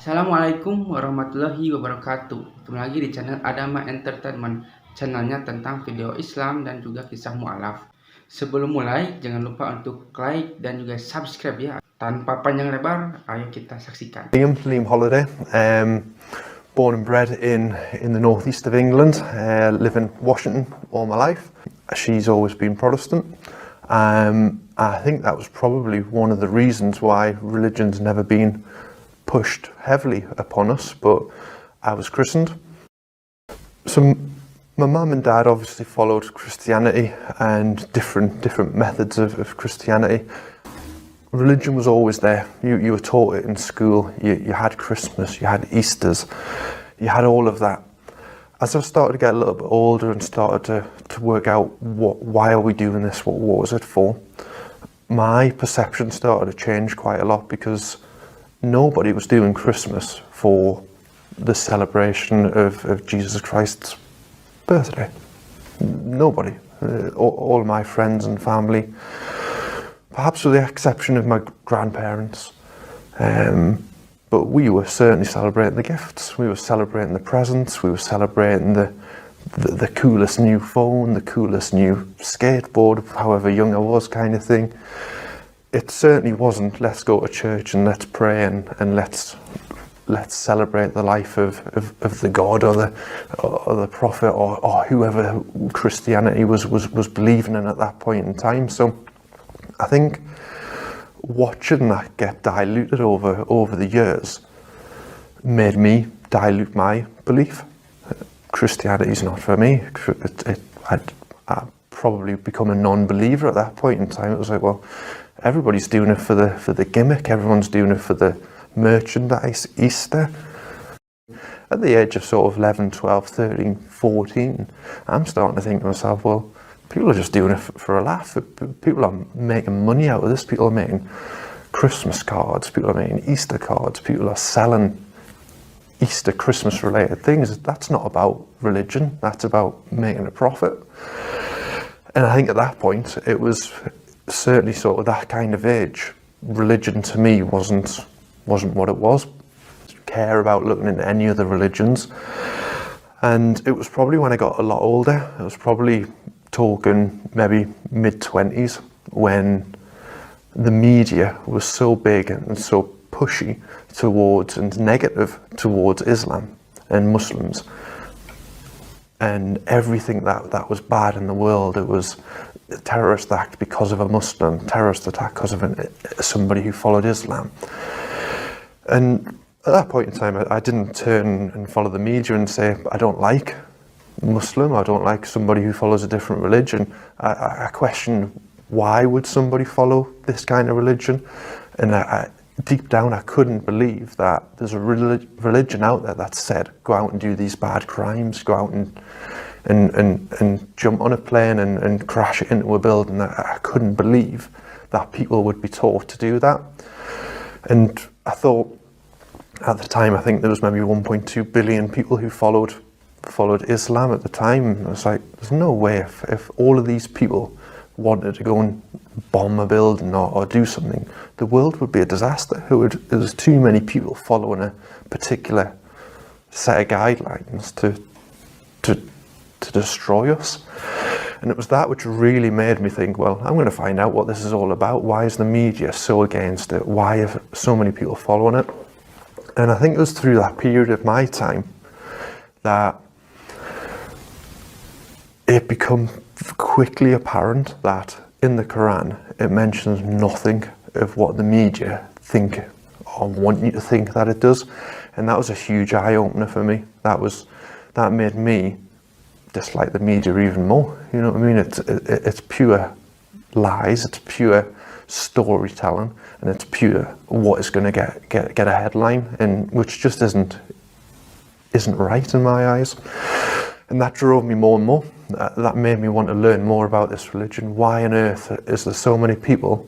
Assalamualaikum warahmatullahi wabarakatuh. Ketemu lagi di channel Adama Entertainment, channelnya tentang video Islam dan juga kisah mualaf. Sebelum mulai, jangan lupa untuk like dan juga subscribe ya. Tanpa panjang lebar, ayo kita saksikan. Liam Holiday, born and bred in the northeast of England, live in Washington all my life. She's always been Protestant. I think that was probably one of the reasons why religion's never been pushed heavily upon us, but I was christened. So my mum and dad obviously followed Christianity and different methods of Christianity. Religion was always there. You were taught it in school. You had Christmas, you had Easters, you had all of that. As I started to get a little bit older and started to work out why are we doing this, what was it for, my perception started to change quite a lot, because nobody was doing Christmas for the celebration of Jesus Christ's birthday. Nobody. All my friends and family, perhaps with the exception of my grandparents, but we were certainly celebrating the gifts. We were celebrating the presents. We were celebrating the coolest new phone, the coolest new skateboard, however young I was, kind of thing. It certainly wasn't let's go to church and let's pray and let's celebrate the life of the God or the prophet or whoever Christianity was believing in at that point in time. So I think watching that get diluted over the years made me dilute my belief. Christianity is not for me. I'd probably become a non-believer at that point in time. It was like, well, everybody's doing it for the gimmick. Everyone's doing it for the merchandise, Easter. At the age of sort of 11, 12, 13, 14, I'm starting to think to myself, well, people are just doing it for a laugh. People are making money out of this. People are making Christmas cards. People are making Easter cards. People are selling Easter, Christmas related things. That's not about religion. That's about making a profit. And I think at that point, it was certainly sort of that kind of age. Religion to me wasn't what it was. I didn't care about looking into any other religions. And it was probably when I got a lot older, I was probably talking maybe mid-20s, when the media was so big and so pushy towards and negative towards Islam and Muslims. And everything that was bad in the world, it was a terrorist act because of a Muslim, terrorist attack because of somebody who followed Islam. And at that point in time, I didn't turn and follow the media and say, I don't like Muslim, I don't like somebody who follows a different religion. I questioned, why would somebody follow this kind of religion? And deep down, I couldn't believe that there's a religion out there that said, go out and do these bad crimes, go out and jump on a plane and crash it into a building. I couldn't believe that people would be taught to do that. And I thought, at the time, I think there was maybe 1.2 billion people who followed Islam at the time. I was like, there's no way if all of these people wanted to go and bomb a building or do something, the world would be a disaster. There's too many people following a particular set of guidelines to destroy us. And it was that which really made me think, well, I'm going to find out what this is all about. Why is the media so against it? Why have so many people following it? And I think it was through that period of my time that it became quickly apparent that in the Quran it mentions nothing of what the media think or want you to think that it does. And that was a huge eye-opener for me. That made me dislike the media even more. You know what I mean? It's pure lies, it's pure storytelling, and it's pure what is going to get a headline, and which just isn't right in my eyes. And that drove me more and more. That made me want to learn more about this religion. Why on earth is there so many people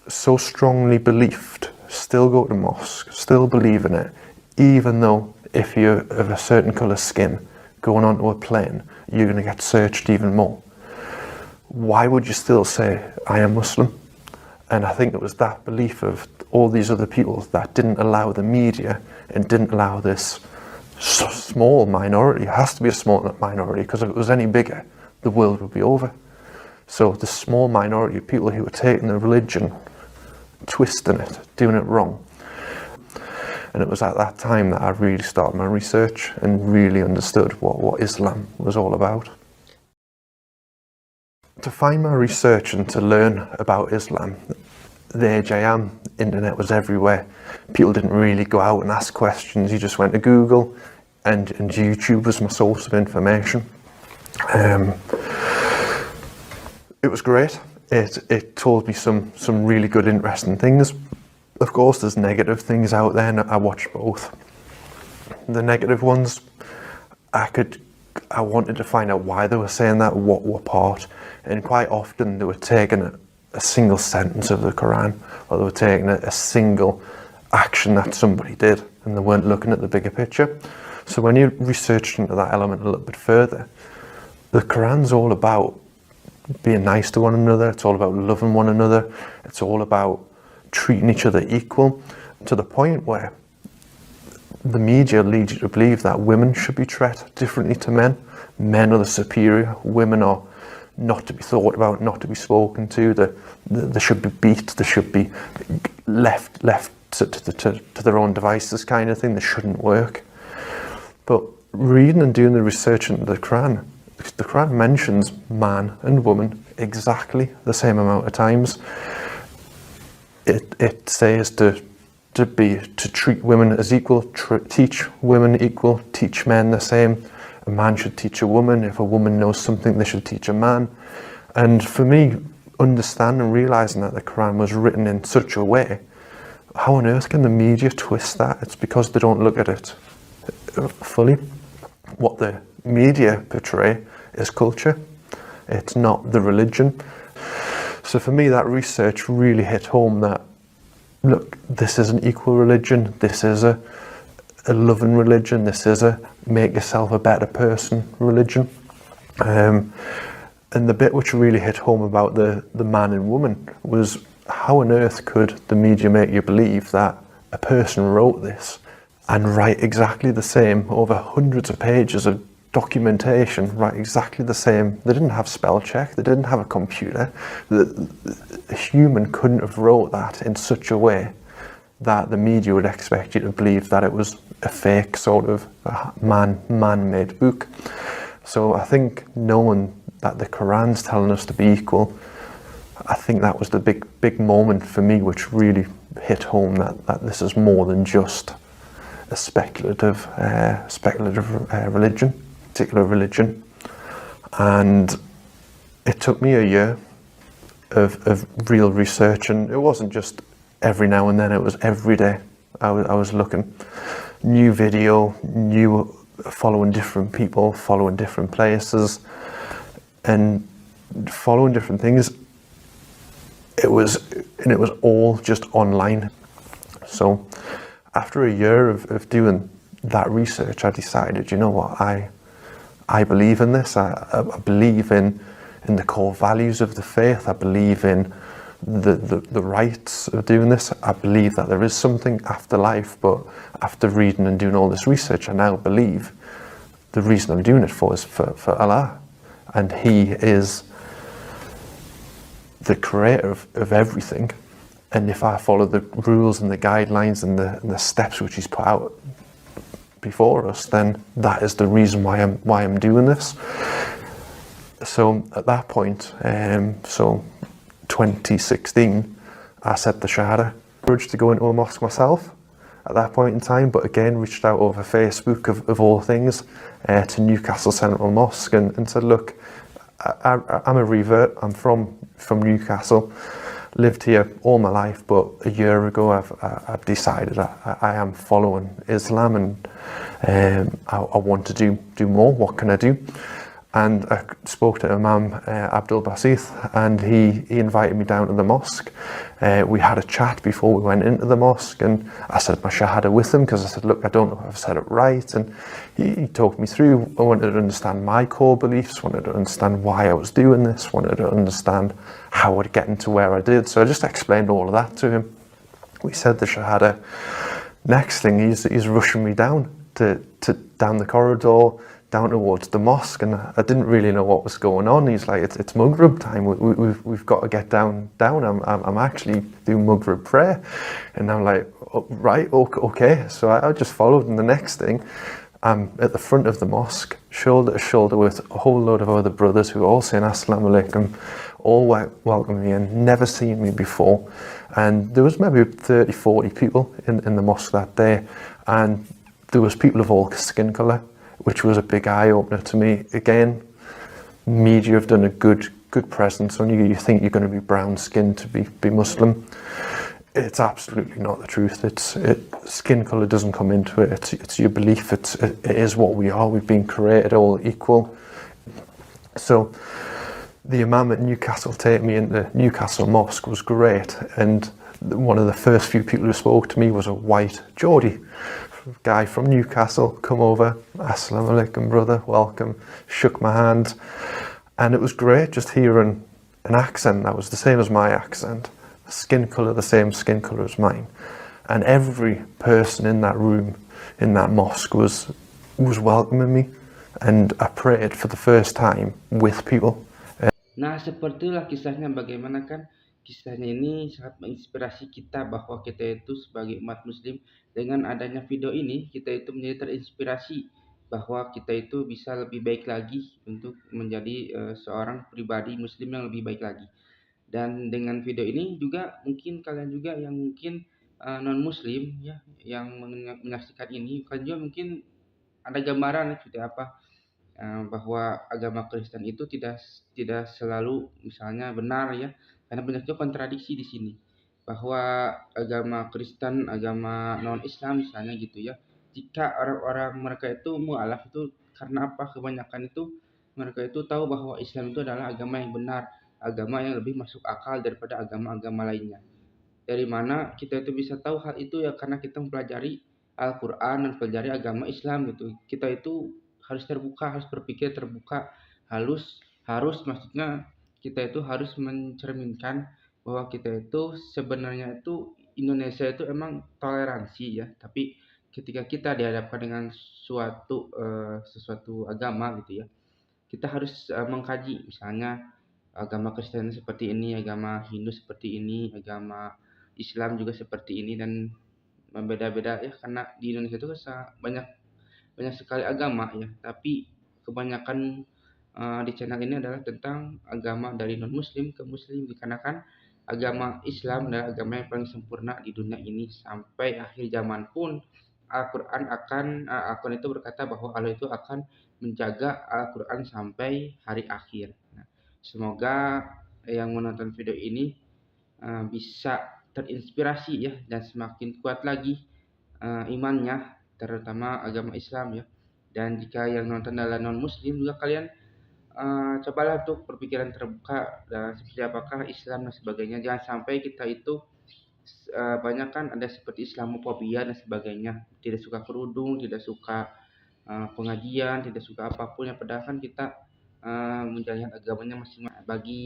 so strongly believed, still go to mosque, still believe in it, even though if you're of a certain colour skin, going onto a plane, you're going to get searched even more? Why would you still say, I am Muslim? And I think it was that belief of all these other people that didn't allow the media and didn't allow this small minority. It has to be a small minority, because if it was any bigger, the world would be over. So the small minority of people who were taking the religion, twisting it, doing it wrong. And it was at that time that I really started my research and really understood what Islam was all about. To find my research and to learn about Islam, the age I am, internet was everywhere. People didn't really go out and ask questions. You just went to Google, and YouTube was my source of information. It was great. It told me some really good, interesting things. Of course, there's negative things out there, and I watched both. The negative ones, I wanted to find out why they were saying that, what part, and quite often they were taking a single sentence of the Quran, or they were taking a single action that somebody did, and they weren't looking at the bigger picture. So when you research into that element a little bit further, the Quran's all about being nice to one another, it's all about loving one another, it's all about treating each other equal, to the point where the media leads you to believe that women should be treated differently to men. Men are the superior, women are not to be thought about, not to be spoken to, they should be beat, they should be left to their own devices, kind of thing. They shouldn't work. But reading and doing the research into the Quran mentions man and woman exactly the same amount of times. It says to treat women as equal, teach women equal, teach men the same. A man should teach a woman. If a woman knows something, they should teach a man. And for me, understanding and realising that the Quran was written in such a way, how on earth can the media twist that? It's because they don't look at it fully. What the media portray is culture. It's not the religion. So for me, that research really hit home that, look, this is an equal religion, this is a loving religion, this is a make yourself a better person religion. And the bit which really hit home about the man and woman was, how on earth could the media make you believe that a person wrote this and write exactly the same over hundreds of pages of documentation, write exactly the same? They didn't have spell check, they didn't have a computer. A human couldn't have wrote that in such a way that the media would expect you to believe that it was a fake sort of man-made book. So I think knowing that the Quran's telling us to be equal, I think that was the big moment for me, which really hit home that this is more than just a speculative religion, particular religion. And it took me a year of real research, and it wasn't just every now and then, it was every day. I was looking, new video, following different people, following different places, and following different things. It was all just online. So after a year of doing that research, I decided, you know what, I believe in this. I believe in the core values of the faith. I believe in the rights of doing this. I believe that there is something after life, but after reading and doing all this research, I now believe the reason I'm doing it for is for Allah, and He is the creator of everything. And if I follow the rules and the guidelines and the steps which He's put out before us, then that is the reason why I'm doing this. So at that point, 2016, I said the Shahada. Urged to go into a mosque myself at that point in time, but again reached out over Facebook of all things to Newcastle Central Mosque and said, look, I'm a revert, I'm from Newcastle, lived here all my life, but a year ago I've decided I am following Islam, and I want to do more. What can I do? And I spoke to Imam Abdul Basit, and he invited me down to the mosque. We had a chat before we went into the mosque, and I said my shahada with him, because I said, look, I don't know if I've said it right. And he talked me through. I wanted to understand my core beliefs, wanted to understand why I was doing this, wanted to understand how I'd get into where I did. So I just explained all of that to him. We said the shahada. Next thing, he's rushing me down to down the corridor, down towards the mosque, and I didn't really know what was going on. He's like, it's Maghrib time. We've got to get down. I'm actually doing Maghrib prayer, and I'm like, oh, right, okay. So I just followed, and the next thing, I'm at the front of the mosque, shoulder to shoulder with a whole load of other brothers who are all saying Assalamualaikum, all welcoming me and never seen me before. And there was maybe 30, 40 people in the mosque that day, and there was people of all skin colour, which was a big eye-opener to me. Again, media have done a good presence on you. You think you're going to be brown-skinned to be Muslim. It's absolutely not the truth. Skin colour doesn't come into it. It's your belief. It is what we are. We've been created all equal. So the Imam at Newcastle taking me into Newcastle Mosque was great. And one of the first few people who spoke to me was a white Geordie guy from Newcastle. Come over, Assalamualaikum brother, welcome, shook my hand, and it was great just hearing an accent that was the same as my accent, skin colour the same skin colour as mine, and every person in that room, in that mosque, was welcoming me, and I prayed for the first time with people. Nah, sepertilah kisahnya, bagaimana kan kisahnya ini sangat menginspirasi kita bahwa kita itu sebagai umat muslim, dengan adanya video ini kita itu menjadi terinspirasi bahwa kita itu bisa lebih baik lagi untuk menjadi seorang pribadi muslim yang lebih baik lagi. Dan dengan video ini juga mungkin kalian juga yang mungkin non muslim ya, yang menyaksikan ini, kalian juga mungkin ada gambaran seperti apa bahwa agama Kristen itu tidak selalu misalnya benar ya, karena banyak juga kontradiksi di sini, bahwa agama Kristen, agama non Islam misalnya gitu ya, jika orang-orang mereka itu mualaf itu karena apa, kebanyakan itu mereka itu tahu bahwa Islam itu adalah agama yang benar, agama yang lebih masuk akal daripada agama-agama lainnya. Dari mana kita itu bisa tahu hal itu ya, karena kita mempelajari Al-Quran dan mempelajari agama Islam gitu. Kita itu harus terbuka, harus berpikir terbuka, harus maksudnya kita itu harus mencerminkan bahwa kita itu sebenarnya itu Indonesia itu emang toleransi ya, tapi ketika kita dihadapkan dengan sesuatu agama gitu ya, kita harus mengkaji, misalnya agama Kristen seperti ini, agama Hindu seperti ini, agama Islam juga seperti ini, dan berbeda-beda ya, karena di Indonesia itu banyak banyak sekali agama ya, tapi kebanyakan di channel ini adalah tentang agama dari non muslim ke muslim, dikarenakan agama Islam adalah agama yang paling sempurna di dunia ini. Sampai akhir zaman pun Al-Quran itu berkata bahwa Allah itu akan menjaga Al-Quran sampai hari akhir. Nah, semoga yang menonton video ini bisa terinspirasi ya, dan semakin kuat lagi imannya, terutama agama Islam ya. Dan jika yang nonton adalah non muslim juga, kalian cobalah untuk berpikiran terbuka dan seperti apakah Islam dan sebagainya. Jangan sampai kita itu banyak kan ada seperti Islamofobia dan sebagainya, tidak suka kerudung, tidak suka pengajian, tidak suka apapun yang padahal kan kita menjalankan agamanya masing-masing. Bagi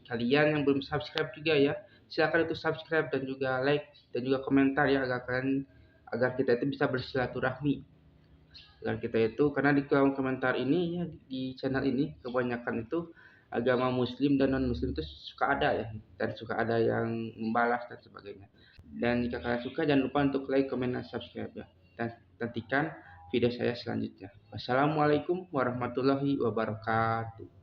kalian yang belum subscribe juga ya, silakan itu subscribe dan juga like dan juga komentar ya, agar kita itu bisa bersilaturahmi, agar kita itu, karena di kolom komentar ini ya, di channel ini kebanyakan itu agama muslim dan non muslim itu suka ada ya, dan suka ada yang membalas dan sebagainya. Dan jika kalian suka, jangan lupa untuk like, comment, dan subscribe ya, dan nantikan video saya selanjutnya. Wassalamualaikum warahmatullahi wabarakatuh.